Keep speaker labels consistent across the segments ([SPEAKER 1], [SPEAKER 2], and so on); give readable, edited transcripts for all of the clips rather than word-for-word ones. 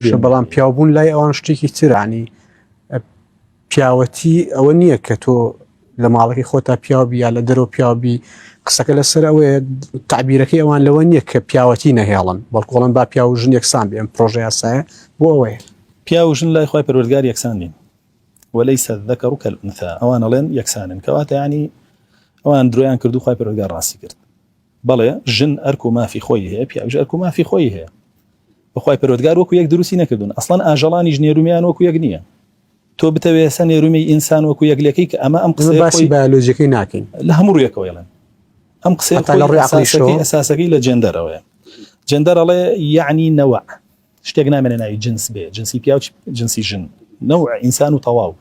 [SPEAKER 1] بەڵام پیاوبوون لای ئەوان شتێکی ترانی پیاوەتی ئەوە نییە کە تۆ لە ماڵەکەی خۆتا پیاوبی یا لە دەرەوە پیاوبی قسەکە لەسەر ئەوەیە تعبیرەکەی ئەوان لەوە نییە کە پیاوەتی نەهێڵن بەڵکوڵن با پیا و ژن یەکسان بێ ئەم پرۆژە یاسایە بۆ ئەوەیە
[SPEAKER 2] پیا و ژن لای خۆی پەروەردگار یەکسان نین وليس الذكر كالأنثى ئەوان ئەڵێن یەکسانن کەواتە ینی ئەوان درۆیان کردو خۆی پەروەردگار ڕاستی کرد بەڵێ ژن ئەرک و مافی خۆی هەیە پیاویش ئەرک و مافی خۆی هەیە بەخوای پەروەردگار وەکو یەک دروستی نەکردون ئەسڵەن ئاژەڵانیش نێرومیان وەکو یەک نییە تۆ بتەوێ سە نێرومی ئینسان وەکو یەکلەکەی کە ئەمە ئەم قسەی
[SPEAKER 1] باسی بایۆلۆژیەکەی ناکەین
[SPEAKER 2] لە هەموو ڕوویەکەوە ڵێن ئەم قسەی ئەساسەکەی لە جێندەرەوەیە جێندەر ئەڵێ یعنی نەوع شتێک نامێنێ ناوی جنس بێ جنسی پیا و جنسی ژن نەوع ئینسان و تەواو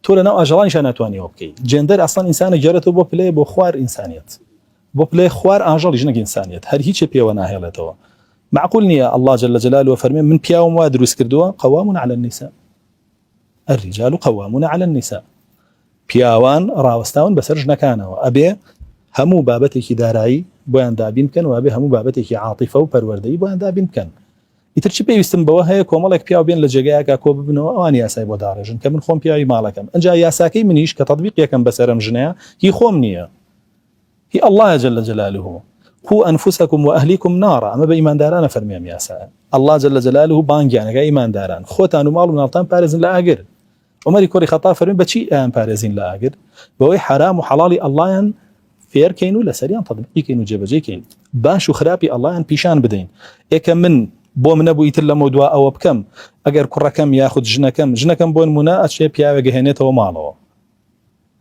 [SPEAKER 2] تۆ لە ناو ئاژەڵانیشان ناتوانیەوە بکەیت جێندەر ئەسڵەن ئینسانە گەڕێتەوە بۆ پلەی بۆ خوار ئینسانیەت بۆ پلەی خوار ئاژەڵیش نەک ئینسانیەت هەر هیچ پێوە ناهێڵێتەوە معقول نییە الله جل جلاله فەرمێ من پیاوم وا دروست کردووە قوامون على النساء الرجال قوامون على النساء پیاوان ڕاوەستاون بەسەر ژنەکانەوە ئەبێ هەموو بابەتێکی دارایی بۆیان دابین بکەن و ئەبێ هەموو بابەتێکی عاطفە و پەروەردەیی بۆیان دابین بکەن ئیتر چی پێویستم بەوە هەیە کۆمەڵێک پیاو بێن لە جێگایەکە کۆ ببنەوە ئەوان یاسای بۆ داڕێژن کە من خۆم پیاوی ماڵەکەم ئەنجا یاساکەی منیش کە تەطبیق یەکەم بەسەرم ژنەیە هی خۆم نییە هی الله جل جلاله قو أنفسكم وأهليكم نارا أما بإيمانداران فرميام ياسا الله جل جلاله بانجانك إيمانداران خوتان ومال ونالتان بارزين لا أجر عمر كوري خطا فرمي بشي أن بارزين لا أجر بوي حرام وحلالي الله ين فير كينو لسريان تطبيقي كينو جبجي كين باش وخرابي الله ين بيشان بدين إيك من بو من أبو يتلا مودوا أو بكم أجر كركم ياخد جنكم بون منا أشياء بيا جهنته وماله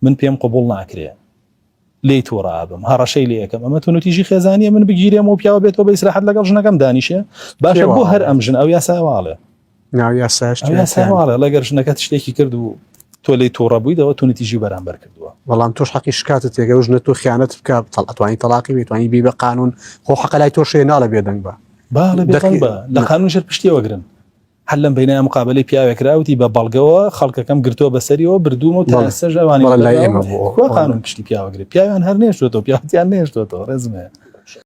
[SPEAKER 2] من بيم قبولنا أكريه لێی تۆڕابم هەڕەشەی لێ یەکەم ئەمە تۆ نوتیژی خێزانیە من بگیرێم و پیاوە بێتەوە بە ئیسراحەت لەگەڵ ژنەکەم دانیشێ باشە بۆ هەر ئەم ژن ئەو یاساواڵێ یاساواڵێ لەگەر ژنەکەت شتێکی کرد و تۆ لێی تۆڕەبوویدەوە تۆ نتیژی بەرامبەر کردووە
[SPEAKER 1] بەڵام تۆش حەقی شکاتت تێگە و ژنە تۆ خیانەت بکە ئەتوانی تەلاقی بێتوانی بی بە قانون خۆ حەقە لای تۆ شێ ناڵە بێدەنگ بە
[SPEAKER 2] لە قانون شەر پشتیەوە گرن هەلم بینای مقابلەی پیاوێکراوتی بە بەڵگەوە خەڵکەکەم گرتووە بەسەریەوە بردوومە و تا سەر ژەوانی
[SPEAKER 1] لای ئێمە بۆ
[SPEAKER 2] قانون پشتی پیاوەگرێت پیاویان هەر نێشتۆتەوە پیاوەتیان نێشتۆتەوە ڕێزمێ